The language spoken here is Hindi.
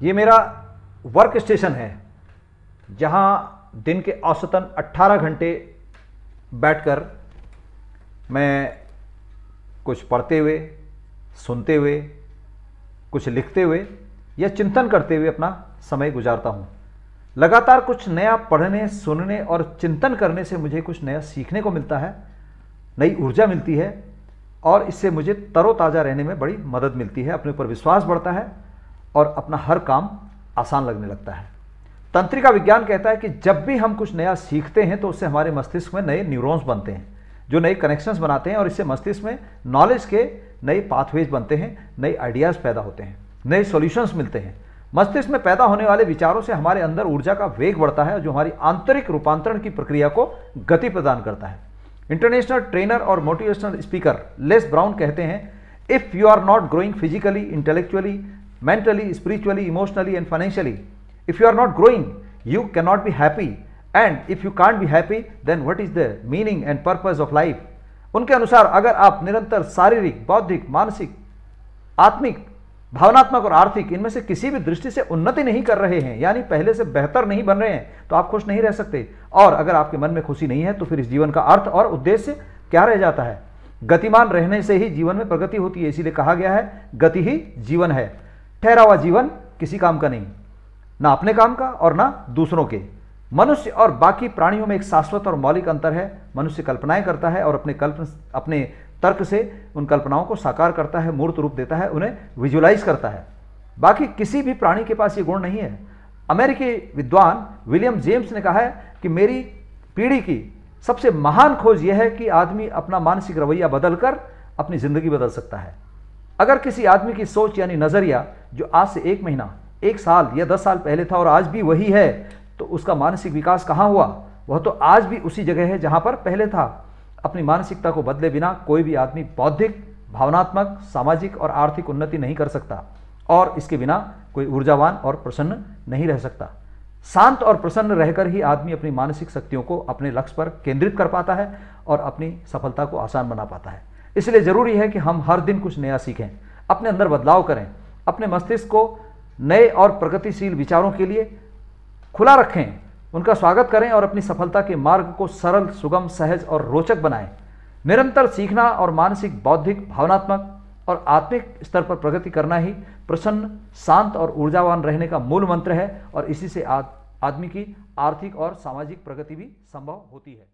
ये मेरा वर्क स्टेशन है, जहाँ दिन के औसतन 18 घंटे बैठकर मैं कुछ पढ़ते हुए, सुनते हुए, कुछ लिखते हुए या चिंतन करते हुए अपना समय गुजारता हूँ। लगातार कुछ नया पढ़ने, सुनने और चिंतन करने से मुझे कुछ नया सीखने को मिलता है, नई ऊर्जा मिलती है और इससे मुझे तरोताज़ा रहने में बड़ी मदद मिलती है, अपने ऊपर विश्वास बढ़ता है और अपना हर काम आसान लगने लगता है। तंत्रिका विज्ञान कहता है कि जब भी हम कुछ नया सीखते हैं तो उससे हमारे मस्तिष्क में नए न्यूरॉन्स बनते हैं, जो नए कनेक्शंस बनाते हैं और इससे मस्तिष्क में नॉलेज के नए पाथवेज बनते हैं, नए आइडियाज़ पैदा होते हैं, नए सॉल्यूशंस मिलते हैं। मस्तिष्क में पैदा होने वाले विचारों से हमारे अंदर ऊर्जा का वेग बढ़ता है, जो हमारी आंतरिक रूपांतरण की प्रक्रिया को गति प्रदान करता है। इंटरनेशनल ट्रेनर और मोटिवेशनल स्पीकर लेस ब्राउन कहते हैं, if you are not growing physically, intellectually, mentally, spiritually, emotionally and financially, if you are not growing you cannot be happy, and if you can't be happy then what is the meaning and purpose of life। उनके अनुसार अगर आप निरंतर शारीरिक, बौद्धिक, मानसिक, आत्मिक, भावनात्मक और आर्थिक इनमें से किसी भी दृष्टि से उन्नति नहीं कर रहे हैं, यानी पहले से बेहतर नहीं बन रहे हैं, तो आप खुश नहीं रह सकते। और अगर आपके मन में खुशी नहीं है तो फिर इस जीवन का अर्थ और उद्देश्य क्या रह जाता है। गतिमान रहने से ही जीवन में प्रगति होती है, इसीलिए कहा गया है गति ही जीवन है। ठहरा हुआ जीवन किसी काम का नहीं, ना अपने काम का और ना दूसरों के। मनुष्य और बाकी प्राणियों में एक शाश्वत और मौलिक अंतर है। मनुष्य कल्पनाएं करता है और अपने तर्क से उन कल्पनाओं को साकार करता है, मूर्त रूप देता है, उन्हें विजुलाइज करता है। बाकी किसी भी प्राणी के पास ये गुण नहीं है। अमेरिकी विद्वान विलियम जेम्स ने कहा है कि मेरी पीढ़ी की सबसे महान खोज यह है कि आदमी अपना मानसिक रवैया बदलकर अपनी जिंदगी बदल सकता है। अगर किसी आदमी की सोच यानी नजरिया जो आज से 1 महीना, 1 साल या 10 साल पहले था और आज भी वही है, तो उसका मानसिक विकास कहाँ हुआ? वह तो आज भी उसी जगह है जहाँ पर पहले था। अपनी मानसिकता को बदले बिना कोई भी आदमी बौद्धिक, भावनात्मक, सामाजिक और आर्थिक उन्नति नहीं कर सकता और इसके बिना कोई ऊर्जावान और प्रसन्न नहीं रह सकता। शांत और प्रसन्न रहकर ही आदमी अपनी मानसिक शक्तियों को अपने लक्ष्य पर केंद्रित कर पाता है और अपनी सफलता को आसान बना पाता है। इसलिए ज़रूरी है कि हम हर दिन कुछ नया सीखें, अपने अंदर बदलाव करें, अपने मस्तिष्क को नए और प्रगतिशील विचारों के लिए खुला रखें, उनका स्वागत करें और अपनी सफलता के मार्ग को सरल, सुगम, सहज और रोचक बनाएं। निरंतर सीखना और मानसिक, बौद्धिक, भावनात्मक और आत्मिक स्तर पर प्रगति करना ही प्रसन्न, शांत और ऊर्जावान रहने का मूल मंत्र है और इसी से आदमी की आर्थिक और सामाजिक प्रगति भी संभव होती है।